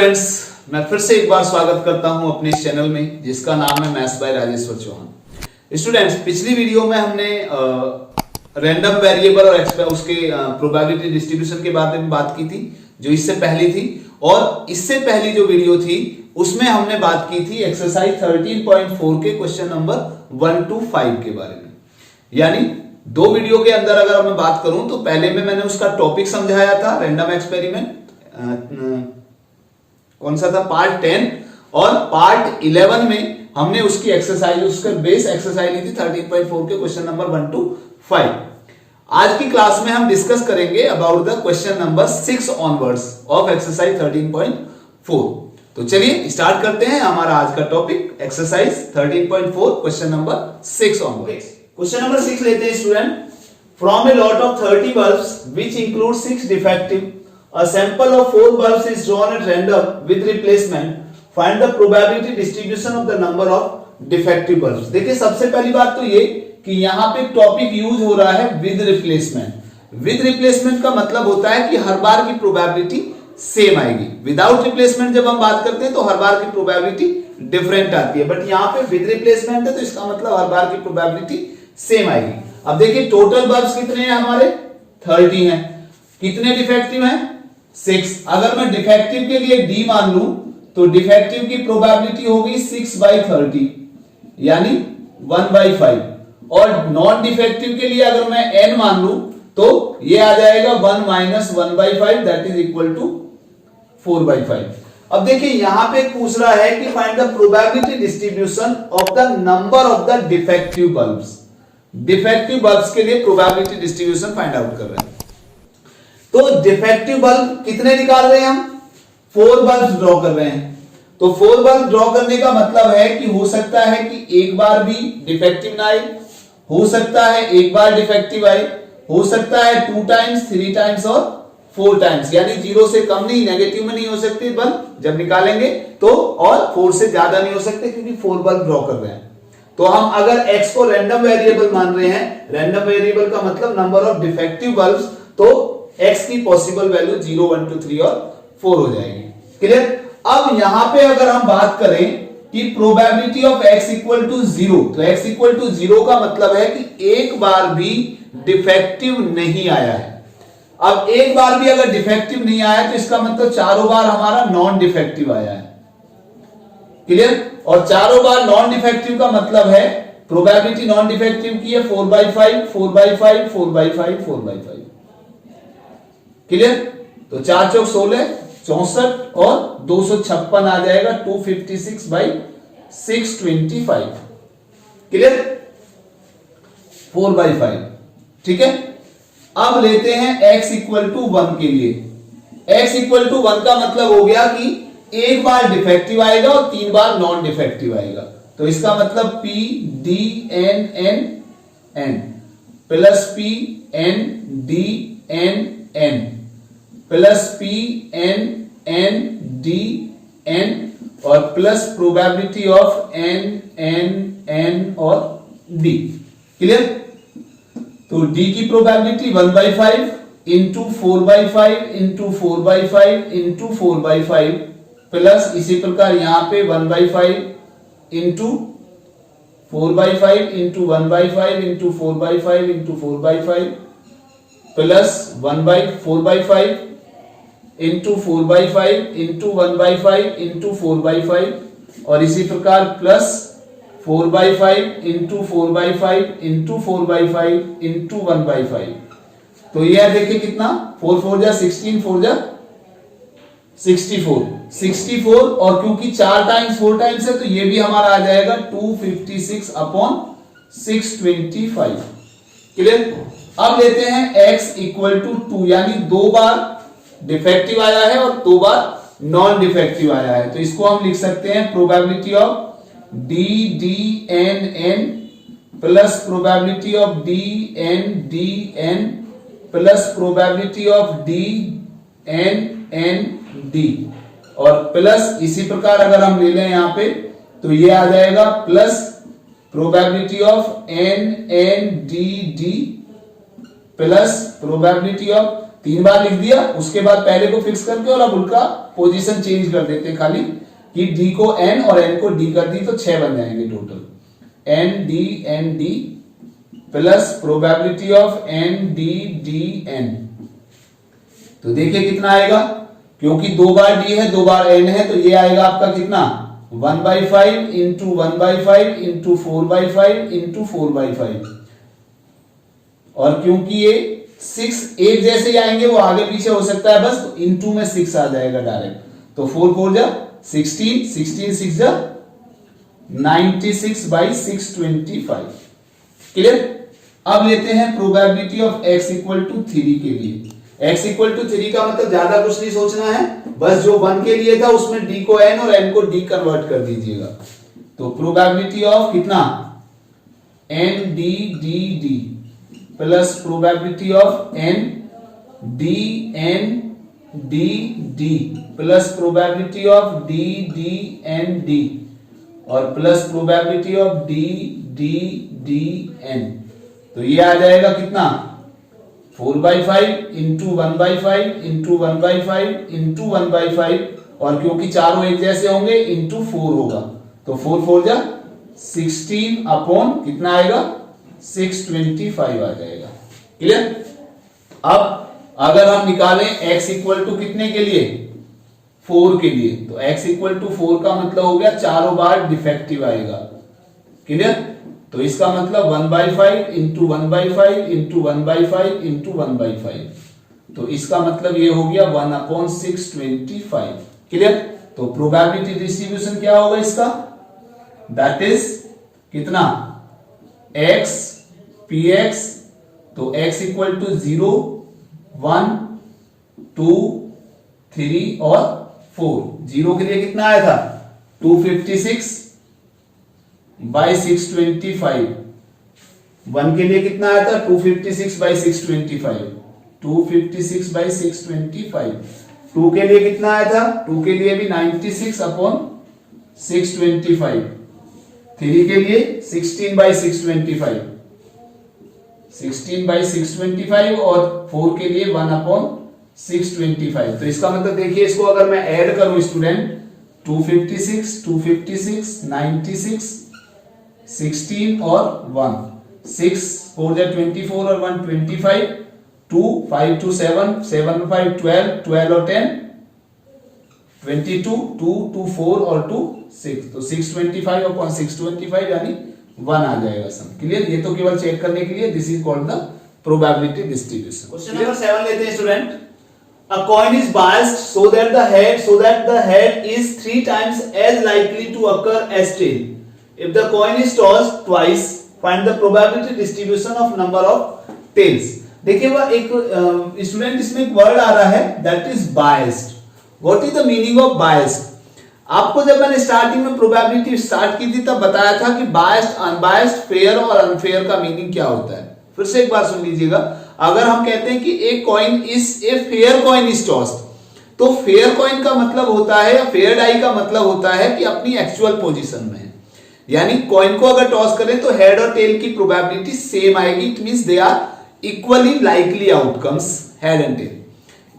Students, मैं फिर से एक बार स्वागत करता हूं अपने इस चैनल में जिसका नाम है maths by Rajeshwar Chauhan. Students, पिछली वीडियो में हमने रैंडम वेरिएबल और उसके प्रोबेबिलिटी डिस्ट्रीब्यूशन के बारे में बात की थी जो इससे पहली थी, और इससे पहली जो वीडियो थी उसमें हमने बात की थी एक्सरसाइज 13.4 के क्वेश्चन नंबर 1 to 5 के बारे में। यानी दो वीडियो के अंदर अगर मैं बात करूं तो पहले में मैंने उसका टॉपिक समझाया था रैंडम एक्सपेरिमेंट, कौन सा था, पार्ट 10, और पार्ट 11 में हमने उसकी एक्सरसाइज, उसका बेस एक्सरसाइज ली थी 13.4 के क्वेश्चन नंबर 1 to 5। आज की क्लास में हम डिस्कस करेंगे about the question number 6 onwards of exercise 13.4। तो चलिए स्टार्ट करते हैं हमारा आज का topic exercise 13.4 question number 6 onwards. Question number 6 लेते हैं student. From a lot of 30 bulbs which include 6 defective, a sample of 4 bulbs is drawn at random with replacement. Find the probability distribution of the number of defective bulbs. देखिए, सबसे पहली बात तो ये कि यहाँ पे टॉपिक यूज हो रहा है विद रिप्लेसमेंट। विद रिप्लेसमेंट का मतलब होता है कि हर बार की प्रोबेबिलिटी सेम आएगी। विदाउट रिप्लेसमेंट जब हम बात करते हैं तो हर बार की प्रोबेबिलिटी डिफरेंट आती है, बट यहाँ पे विद रिप्लेसमेंट है तो इसका मतलब हर बार की प्रोबेबिलिटी सेम आएगी। अब देखिए, टोटल बल्ब्स कितने हैं हमारे, 30 हैं। कितने डिफेक्टिव हैं, 6। अगर मैं डिफेक्टिव के लिए d मान लूं तो डिफेक्टिव की प्रोबेबिलिटी होगी 6/30 यानी 1/5, और नॉन डिफेक्टिव के लिए अगर मैं n मान लूं तो ये आ जाएगा 1 - 1/5 दैट इज इक्वल टू 4/5। अब देखिए, यहां पे पूछ रहा है कि find the probability distribution of the number of the defective bulbs. Defective bulbs के लिए प्रोबेबिलिटी डिस्ट्रीब्यूशन फाइंड आउट कर रहे हैं। तो डिफेक्टिव बल्ब कितने निकाल रहे हैं हम, 4 बल्ब ड्रॉ कर रहे हैं। तो 4 बल्ब ड्रॉ करने का मतलब है कि हो सकता है कि एक बार भी डिफेक्टिव ना आए, हो सकता है एक बार डिफेक्टिव आए, हो सकता है 2 टाइम्स, 3 टाइम्स और 4 टाइम्स, यानी 0 से कम नहीं, नेगेटिव में नहीं हो सकते बल्ब जब निकालेंगे तो, और 4 से ज्यादा नहीं हो सकते क्योंकि 4 बल्ब ड्रॉ कर रहे हैं। तो हम अगर x को रैंडम वेरिएबल मान रहे हैं, रैंडम वेरिएबल का मतलब नंबर ऑफ डिफेक्टिव बल्ब्स, तो x की पॉसिबल वैल्यू 0, 1, 2, 3 और 4 हो जाएगी। क्लियर। अब यहां पे अगर हम बात करें कि probability of x equal to 0, तो x इक्वल टू 0 का मतलब है कि एक बार भी डिफेक्टिव नहीं आया है। अब एक बार भी अगर डिफेक्टिव नहीं आया तो इसका मतलब चारों बार हमारा नॉन डिफेक्टिव आया है। क्लियर। और चारों बार नॉन डिफेक्टिव का मतलब है प्रोबेबिलिटी नॉन डिफेक्टिव की है 4/5, 4/5, 4/5, 4/5। क्लियर। तो 4 चौक 16, 64 और 256 आ जाएगा 256/625। क्लियर, 4/5। ठीक है। अब लेते हैं x इक्वल टू 1 के लिए। x इक्वल टू 1 का मतलब हो गया कि एक बार डिफेक्टिव आएगा और 3 बार नॉन डिफेक्टिव आएगा। तो इसका मतलब p d n n n plus p n d n n plus p n n d n और plus probability of n n n और d। क्लियर। तो d की probability 1/5 into 4/5 into 4/5 into 4/5 plus इसी प्रकार यहां पे 1/5 into 4/5 into 1/5 into 4/5 into 4/5 plus 4/5 into 4/5 into 1/5 into 4/5 और इसी प्रकार प्लस 4/5 इंटू 4/5 इंटू 4/5 इंटू 1/5। तो यह देखिए कितना, 4 4 जा 16, 4 जा 64, और क्योंकि 4 टाइम्स 4 टाइम्स है तो ये भी हमारा आ जाएगा 256/625। क्लियर। अब लेते हैं x इक्वल टू 2, यानी 2 बार डिफेक्टिव आया है और 2 बार नॉन डिफेक्टिव आया है। तो इसको हम लिख सकते हैं probability of d d n n plus probability of d n plus probability of d n d, और प्लस इसी प्रकार अगर हम ले लें यहां पे तो ये आ जाएगा plus probability of n n d d plus probability of 3 बार लिख दिया, उसके बाद पहले को फिक्स करके और अब उनका पोजीशन चेंज कर देते हैं खाली, कि डी को एन और एन को डी कर दी तो 6 बन जाएंगे total, N D plus probability of N D D N. तो देखिए कितना आएगा, क्योंकि 2 बार डी है 2 बार एन है, तो ये आएगा आपका कितना 1/5 इंटू 1/5 इंटू 4/5 इंटू 4/5। और क्योंकि ये 6 एक जैसे ही आएंगे, वो आगे पीछे हो सकता है बस, तो इंटू में 6 आ जाएगा डायरेक्ट, तो 4 4 जा 16, 16 6 जा 96/625। क्लियर। अब लेते हैं probability of x equal to 3 के लिए। x इक्वल टू 3 का मतलब ज्यादा कुछ नहीं सोचना है, बस जो 1 के लिए था उसमें d को n और n को d कन्वर्ट कर दीजिएगा। तो प्रोबेबिलिटी ऑफ कितना n d d d plus probability of n d n d d plus probability of d d n d और plus probability of d d d n। तो ये आ जाएगा कितना 4/5 इंटू 1/5 इंटू 1/5 इंटू 1/5, और क्योंकि चारों एक जैसे होंगे इंटू 4 होगा, तो 4 4 जा 16 अपॉन कितना आएगा 625 आ जाएगा। क्लियर। अब अगर हम निकालें x इक्वल टू कितने के लिए 4 के लिए, तो x इक्वल टू 4 का मतलब हो गया चारों बार डिफेक्टिव आएगा। क्लियर। तो इसका मतलब 1/5 इंटू 1/5 इंटू 1/5 इंटू 1/5, तो इसका मतलब ये हो गया 1/625। क्लियर। तो प्रोबेबिलिटी डिस्ट्रीब्यूशन क्या होगा इसका, दैट इज कितना x px, तो x इक्वल टू 0 1 2 3 और 4। 0 के लिए कितना आया था 256/625, 1 के लिए कितना आया था 256/625, 256/625। 2 के लिए कितना आया था, 2 के लिए भी 96/625। 3 के लिए 16/625, 16/625 और 4 के लिए 1/625। तो इसका मतलब देखिए, इसको अगर मैं ऐड करूं स्टूडेंट, 256 256 96 16 और 1, 6 4 24 और 1 25, 2 5 2 7 7 5 12 12 और 10 22, 2 2 4 और 2 6, तो 625 अपॉन 625 यानी 1 आ जाएगा सम। क्लियर। ये तो केवल चेक करने के लिए, this is called the probability distribution. Question number 7 लेते हैं student. A coin is biased so that the head is 3 times as likely to occur as tail. If the coin is tossed twice, find the probability distribution of number of tails. देखिए वह एक student, इसमें एक word आ रहा है that is biased. What is the meaning of biased? आपको जब मैंने स्टार्टिंग में प्रोबेबिलिटी स्टार्ट की थी तब बताया था कि बायस्ड, अनबायस्ड, फेयर और अनफेयर का मीनिंग क्या होता है। फिर से एक बार सुन लीजिएगा। अगर हम कहते हैं कि एक coin is a fair coin is tossed, तो फेयर कॉइन का मतलब होता है, या फेयर डाई का मतलब होता है कि अपनी एक्चुअल पोजीशन में है। यानी कॉइन को अगर टॉस करें तो हेड और टेल की प्रोबेबिलिटी सेम आएगी। It means they are equally likely outcomes, head and tail.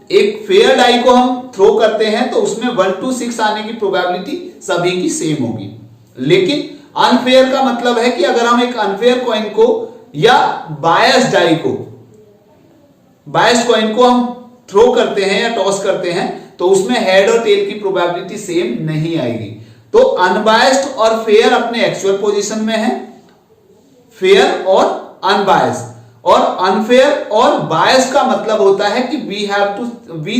एक फेयर डाई को हम थ्रो करते हैं तो उसमें 1 to 6 आने की प्रोबेबिलिटी सभी की सेम होगी। लेकिन अनफेयर का मतलब है कि अगर हम एक अनफेयर कॉइन को या बायस्ड डाई को, बायस्ड कॉइन को हम थ्रो करते हैं या टॉस करते हैं तो उसमें हेड और टेल की प्रोबेबिलिटी सेम नहीं आएगी। तो अनबायस्ड और फेयर अपने एक्चुअल पोजीशन में है, फेयर और अनबायस्ड। और अनफेयर और बायस्ड का मतलब होता है कि we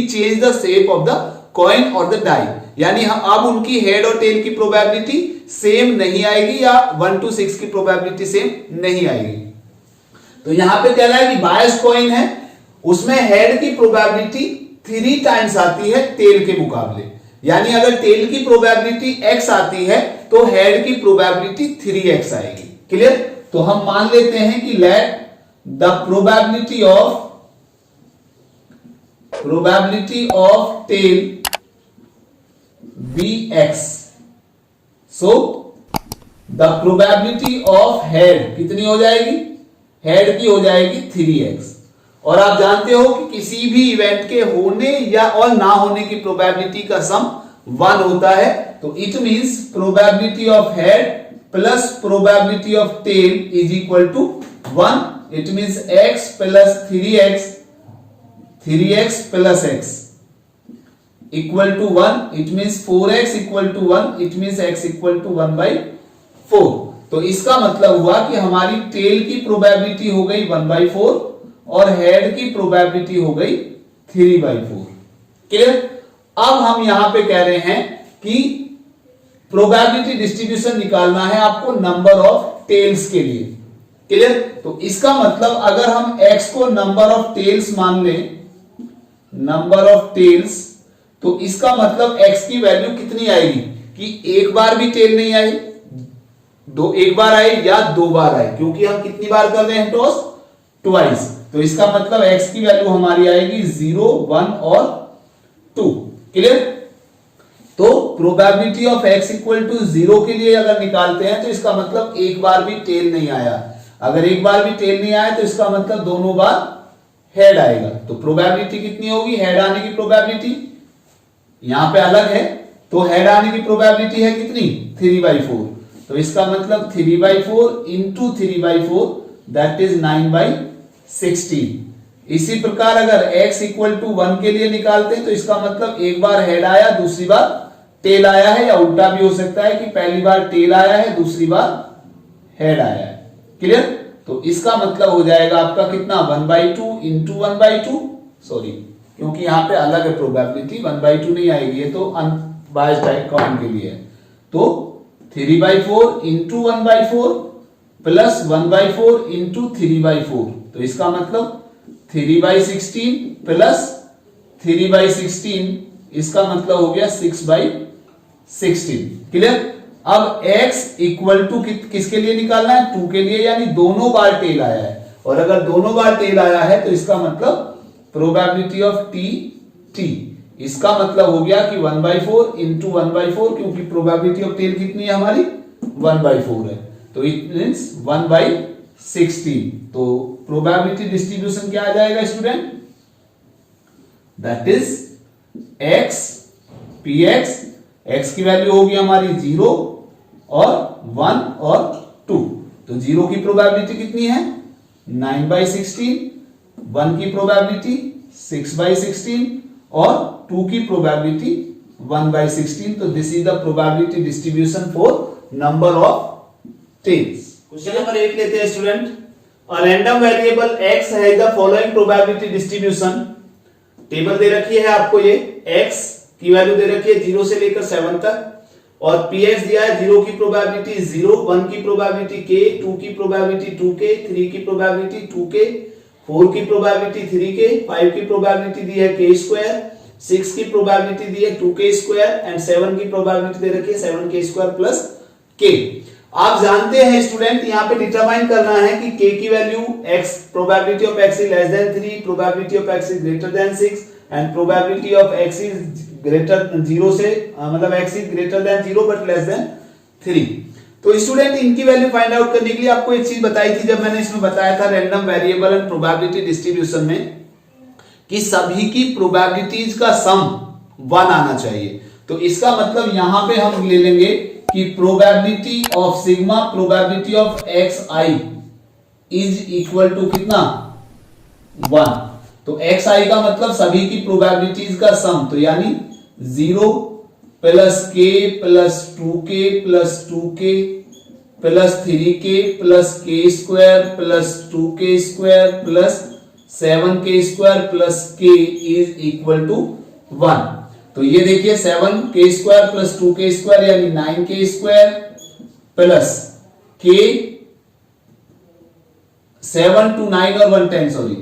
change the shape of the coin और द डाई, यानी हम अब उनकी हेड और टेल की प्रोबेबिलिटी सेम नहीं आएगी या 1 to 6 की प्रोबेबिलिटी सेम नहीं आएगी। तो यहां पे कह रहा है कि बायस्ड कॉइन है, उसमें हेड की प्रोबेबिलिटी 3 टाइम्स आती है टेल के मुकाबले। यानी अगर टेल की प्रोबेबिलिटी x आती है तो हेड की प्रोबेबिलिटी 3x आएगी। क्लियर। तो हम मान लेते हैं कि let the probability of tail be x, so the probability of head कितनी हो जाएगी, हेड की हो जाएगी 3x। और आप जानते हो कि किसी भी इवेंट के होने या और ना होने की प्रोबेबिलिटी का सम 1 होता है। तो it means probability of head plus probability of tail is equal to 1। It means x plus 3x plus x equal to 1। It means 4x equal to 1। It means x equal to 1/4। तो इसका मतलब हुआ कि हमारी tell की probability हो गई 1/4 और हेड की प्रोबेबिलिटी हो गई 3/4। क्लियर? अब हम यहां पे कह रहे हैं कि प्रोबेबिलिटी डिस्ट्रीब्यूशन निकालना है आपको नंबर ऑफ टेल्स के लिए। क्लियर? तो इसका मतलब अगर हम x को नंबर ऑफ टेल्स मान लें, नंबर ऑफ टेल्स, तो इसका मतलब x की वैल्यू कितनी आएगी कि एक बार भी टेल नहीं आई, एक बार आए या 2 बार आए, क्योंकि हम कितनी बार कर रहे हैं टॉस? ट्वाइस। तो इसका मतलब x की वैल्यू हमारी आएगी 0, 1 और 2। क्लियर? तो probability of x equal to 0 के लिए अगर निकालते हैं तो इसका मतलब एक बार भी टेल नहीं आया। अगर एक बार भी टेल नहीं आया तो इसका मतलब दोनों बार हेड आएगा। तो प्रोबेबिलिटी कितनी होगी? हेड आने की प्रोबेबिलिटी यहां पे अलग है, तो हेड आने की प्रोबेबिलिटी है कितनी? 3/4। तो इसका मतलब 3/4 इंटू 3/4 दैट इज 9/16। इसी प्रकार अगर x इक्वल टू 1 के लिए निकालते हैं तो इसका मतलब एक बार हेड आया, दूसरी बार टेल आया है, या उल्टा भी हो सकता है कि पहली बार टेल आया है, दूसरी बार हेड आया है। क्लियर? तो इसका मतलब हो जाएगा आपका कितना? 1/2 इंटू 1/2, सॉरी क्योंकि यहां पे अलग है प्रोबेबिलिटी, 1/2 नहीं आएगी, ये तो अनबायस्ड टाइप काउंट के लिए है। तो 3/4 इंटू 1/4 प्लस 1/4 इंटू 3/4, तो इसका मतलब 3/16 प्लस 3/16, इसका मतलब हो गया 6/16। क्लियर? अब x इक्वल टू किसके लिए निकालना है? 2 के लिए, यानी दोनों बार टेल आया है, और अगर दोनों बार टेल आया है तो इसका मतलब प्रोबेबिलिटी ऑफ t, इसका मतलब हो गया कि 1/4 इंटू 1/4, क्योंकि प्रोबेबिलिटी ऑफ टेल कितनी है हमारी? 1/4 है, तो इट मींस 1/16। तो प्रोबेबिलिटी डिस्ट्रीब्यूशन क्या आ जाएगा student? That is x px, x की वैल्यू होगी हमारी 0 और 1 और 2। तो 0 की प्रोबेबिलिटी कितनी है? 9/16, 1 की प्रोबेबिलिटी 6/16 और 2 की प्रोबेबिलिटी 1/16। तो this is the probability distribution for number of tails. Question number 8 लेते हैं student. A random variable x has the following probability distribution. Table दे रखी है आपको, ये x की वैल्यू दे रखी है 0 से लेकर 7 तक, और px दिया है 0 की प्रोबेबिलिटी 0, 1 की प्रोबेबिलिटी k, 2 की प्रोबेबिलिटी 2k, 3 की प्रोबेबिलिटी 2k, 4 की प्रोबेबिलिटी 3k, 5 की प्रोबेबिलिटी दी है k स्क्वायर, 6 की प्रोबेबिलिटी दी है 2k स्क्वायर एंड 7 की प्रोबेबिलिटी दे रखी है 7k स्क्वायर प्लस k। आप जानते हैं स्टूडेंट, यहां पे डिटरमाइन करना है कि k की value x, probability of x is less then 3, probability of x is greater then 6 and probability of x is greater 0 से, मतलब x is greater then 0 but less than 3। तो स्टूडेंट इनकी वैल्यू फाइंड आउट करने के लिए आपको एक चीज बताई थी जब मैंने इसमें बताया था random variable and probability distribution में, कि सभी की प्रोबेबिलिटीज का सम 1 आना चाहिए। तो इसका मतलब यहां पे हम ले लेंगे कि probability of sigma, probability of xi is equal to कितना? 1। तो xi का मतलब सभी की प्रोबेबिलिटीज का सम, तो यानी 0 plus k plus 2k plus 2k plus 3k plus k square plus 2k square plus 7k square plus k is equal to 1। तो ये देखिए 7k square plus 2k square यानी 9k square plus k, 7 to 9 और 1 10, sorry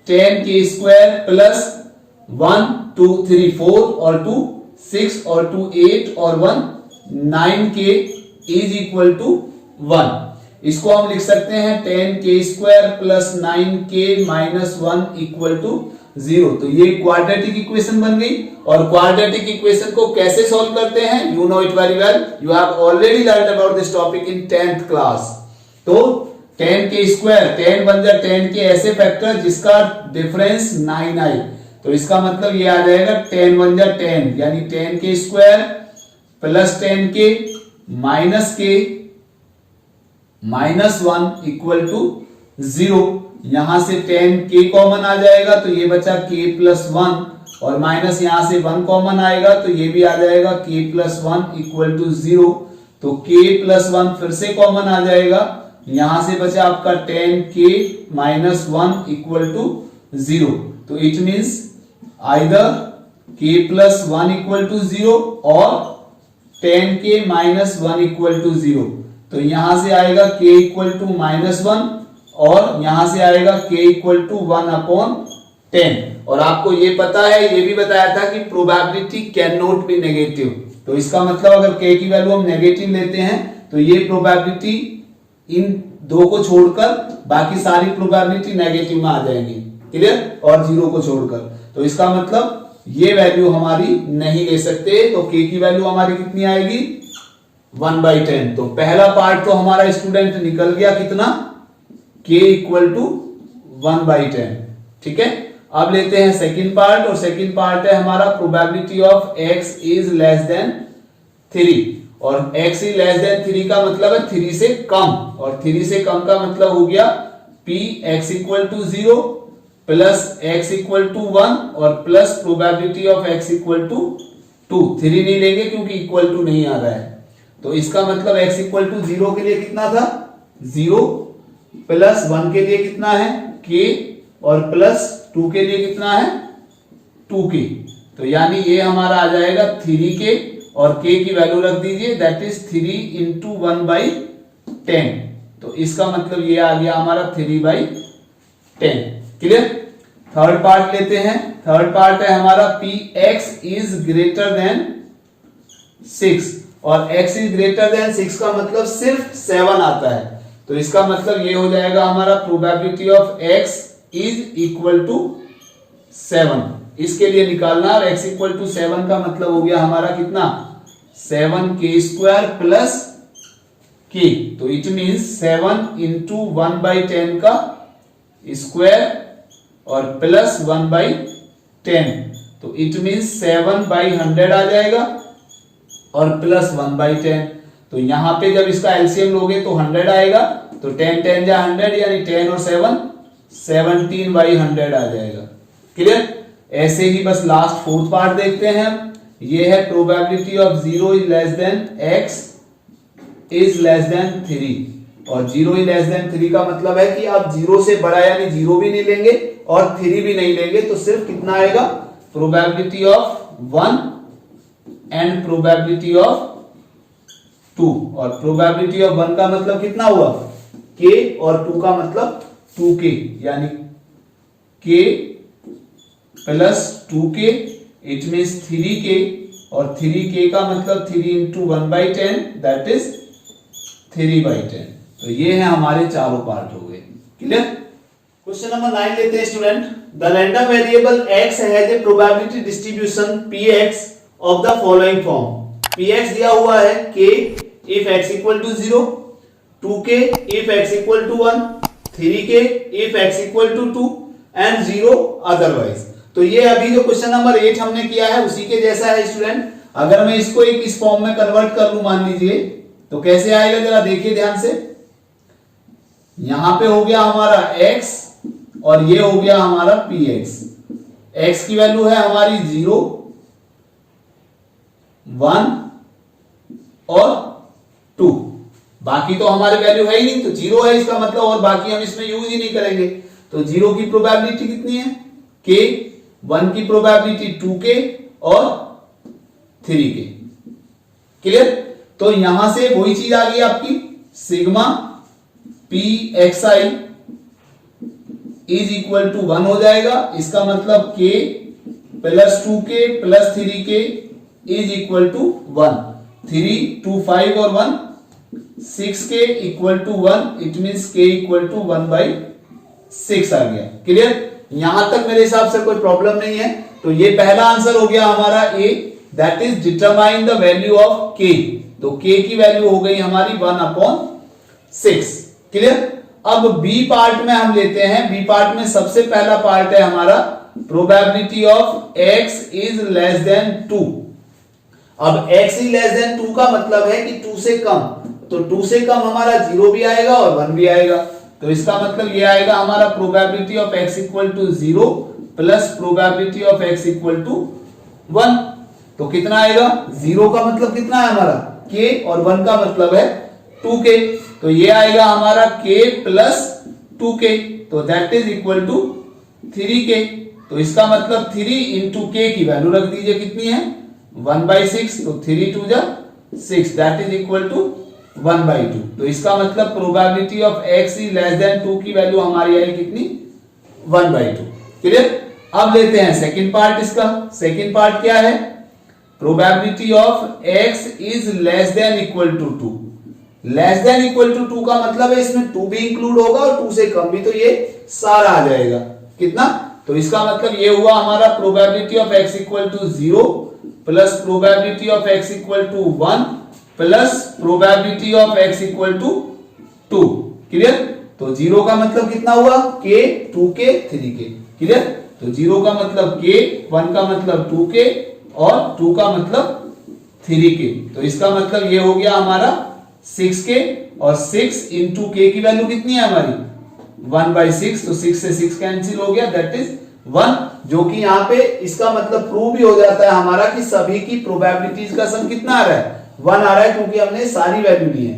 10k square plus 1 2 3 4 और 2 6 और 2 8 और 1 9k is equal to 1। इसको हम लिख सकते हैं 10k square plus 9k minus 1 equal to 0। तो ये क्वाड्रेटिक इक्वेशन बन गई। और क्वाड्रेटिक इक्वेशन को कैसे सॉल्व करते हैं? You know it very well, you have already learned about this topic in 10th class. तो 10 के स्क्वायर, 10 बन जाए 10 के ऐसे फैक्टर जिसका डिफरेंस 9 आए, तो इसका मतलब ये आ जाएगा 10 बन जाए 10 यानी 10 के स्क्वायर प्लस 10 के माइनस के -1 इक्वल टू 0। यहां से 10 के कॉमन आ जाएगा तो ये बचा k प्लस 1 और माइनस यहां से 1 कॉमन आएगा तो ये भी आ जाएगा k प्लस 1 इक्वल टू 0। तो k प्लस 1 फिर से कॉमन आ जाएगा, यहां से बचा आपका 10k माइनस 1 इक्वल टू 0। तो it means either k plus 1 equal to 0 और 10k माइनस 1 इक्वल टू 0। तो यहां से आएगा k इक्वल टू -1 और यहां से आएगा k इक्वल टू 1/10। और आपको ये पता है, ये भी बताया था कि probability can not be negative. तो इसका मतलब अगर k की वैल्यू हम नेगेटिव लेते हैं तो ये प्रोबेबिलिटी इन दो को छोड़कर बाकी सारी प्रोबेबिलिटी नेगेटिव में आ जाएंगी, क्लियर, और 0 को छोड़कर। तो इसका मतलब ये वैल्यू हमारी नहीं ले सकते। तो k की वैल्यू हमारी कितनी आएगी 1/10। तो पहला पार्ट तो हमारा स्टूडेंट निकल गया, कितना k इक्वल टू 1/10। ठीक है, अब लेते हैं सेकंड पार्ट, और सेकंड पार्ट है हमारा probability of x is less then 3। और x इज लेस देन 3 का मतलब है 3 से कम, और 3 से कम का मतलब हो गया p x equal to 0 plus x equal to 1 और plus probability of x equal to 2। 3 नहीं लेंगे क्योंकि इक्वल टू नहीं आ रहा है। तो इसका मतलब x इक्वल टू 0 के लिए कितना था 0 प्लस 1 के लिए कितना है k और प्लस 2 के लिए कितना है 2k। तो यानी ये हमारा आ जाएगा 3k और k की वैल्यू रख दीजिए, दैट इज 3 इंटू 1/10। तो इसका मतलब ये आ गया हमारा 3/10। क्लियर। थर्ड पार्ट लेते हैं। थर्ड पार्ट है हमारा px इज ग्रेटर देन 6 और x इज ग्रेटर देन 6 का मतलब सिर्फ 7 आता है। तो इसका मतलब ये हो जाएगा हमारा probability of x is equal to 7। इसके लिए निकालना, और x इक्वल टू 7 का मतलब हो गया हमारा कितना 7k² प्लस k। तो इट मीन्स 7 इंटू 1/10 का स्क्वायर और प्लस 1/10। तो इट मीन्स 7/100 आ जाएगा और प्लस 1/10। तो यहां पे जब इसका एलसीएम लोगे तो 100 आएगा, तो 10 10 जा 100 यानी 10 और 7 17/100 आ जाएगा। क्लियर। ऐसे ही बस लास्ट फोर्थ पार्ट देखते हैं। ये है probability of 0 is less then x is less then 3। और 0 इज लेस देन 3 का मतलब है कि आप 0 से बड़ा यानी 0 भी नहीं लेंगे और 3 भी नहीं लेंगे, तो सिर्फ कितना आएगा probability of 1 and probability of 2। और प्रोबेबिलिटी ऑफ 1 का मतलब कितना हुआ k और 2 का मतलब 2k यानी k plus 2k it means 3k और 3k का मतलब 3 इंटू 1/10 दैट इज 3/10। तो ये है हमारे चारों पार्ट हो गए। क्लियर। क्वेश्चन नंबर 9 लेते हैं student. The random variable x has a probability distribution px of the following form. px दिया हुआ है k if x equal to 0, 2k if x equal to 1, 3k if x equal to 2 and 0 otherwise. तो ये अभी जो question number 8 हमने किया है उसी के जैसा है स्टूडेंट। अगर मैं इसको एक इस फॉर्म में कन्वर्ट कर लूं मान लीजिए तो कैसे आएगा जरा देखिए ध्यान से। यहां पे हो गया हमारा x और ये हो गया हमारा px। x की वैल्यू है हमारी 0, 1 और 2। बाकी तो हमारे वैल्यू है ही नहीं, तो 0 है इसका मतलब, और बाकी हम इसमें यूज ही नहीं करेंगे। तो 0 की प्रोबेबिलिटी कितनी है k, 1 की प्रोबेबिलिटी 2k और 3k। क्लियर। तो यहां से वही चीज आ गई आपकी sigma pxi is equal to 1 हो जाएगा। इसका मतलब k plus 2k plus 3k is equal to 1। 3 2 5 और 1 6k equal to 1 it means k equal to 1/6 आ गया। क्लियर। यहां तक मेरे हिसाब से कोई प्रॉब्लम नहीं है। तो ये पहला आंसर हो गया हमारा A, that is determine the value of k। तो k की वैल्यू हो गई हमारी 1/6। क्लियर। अब बी पार्ट में हम लेते हैं। बी पार्ट में सबसे पहला पार्ट है हमारा probability of x is less then 2। अब x इज लेस देन 2 का मतलब है कि 2 से कम, तो 2 से कम हमारा 0 भी आएगा और 1 भी आएगा। तो इसका मतलब ये आएगा हमारा probability of x equal to 0 plus probability of x equal to 1। तो कितना आएगा? 0 का मतलब कितना है हमारा k और 1 का मतलब है 2k। तो ये आएगा हमारा k प्लस 2k, तो that is equal to 3k। तो इसका मतलब 3 इंटू k की वैल्यू रख दीजिए, कितनी है 1/6, तो 3 2 जा 6, दैट इज इक्वल टू 1/2। तो इसका मतलब probability of x is less then 2 की वैल्यू हमारी आई कितनी 1/2। क्लियर? अब लेते हैं सेकंड पार्ट इसका। सेकंड पार्ट क्या है? Probability of x is less than equal to 2। Less than equal to 2 का मतलब है इसमें 2 भी इंक्लूड होगा और 2 से कम भी, तो ये सारा आ जाएगा। कितना? तो इसका मतलब ये हुआ हमारा probability of x equal to 0 plus probability of x equal to 1 plus probability of x equal to 2। Clear? तो 0 का मतलब कितना हुआ k, 2k, 3k। क्लियर? तो 0 का मतलब k, 1 का मतलब 2k और 2 का मतलब 3k। तो इसका मतलब ये हो गया हमारा 6k, और 6 इंटू k की वैल्यू कितनी है हमारी 1/6, तो 6 से 6 कैंसिल हो गया, दैट इज 1। जो कि यहाँ पे इसका मतलब प्रूव भी हो जाता है हमारा कि सभी की प्रोबेबिलिटीज का सम कितना आ रहा है 1 आ रहा है, क्योंकि हमने सारी वैल्यू ली है।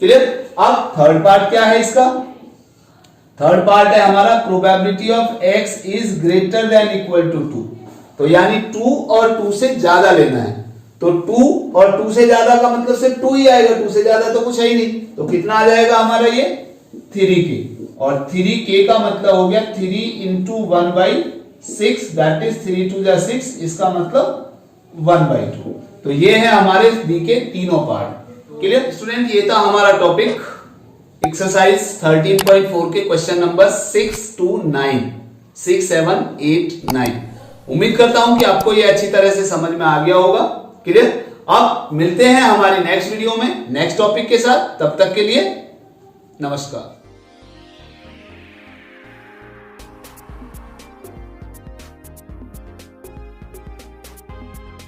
क्लियर? अब थर्ड पार्ट क्या है इसका? थर्ड पार्ट है हमारा probability of x is greater than equal to 2। तो यानी 2 और 2 से ज्यादा लेना है। तो 2 और 2 से ज्यादा का मतलब सिर्फ 2 ही आएगा, 2 से ज्यादा तो कुछ है ही नहीं। तो कितना आ जाएगा हमारा ये 3k, और 3k का मतलब हो गया 3 इंटू 1/6, दैट इज 3 2 जा 6, इसका मतलब 1/2। तो ये है हमारे बी के तीनों पार्ट। Clear student? ये था हमारा टॉपिक एक्सरसाइज 13.4 के क्वेश्चन नंबर 6 to 9, 6 7 8 9। उम्मीद करता हूं कि आपको ये अच्छी तरह से समझ में आ गया होगा। क्लियर? अब मिलते हैं हमारी नेक्स्ट वीडियो में नेक्स्ट टॉपिक के साथ। तब तक के लिए नमस्कार।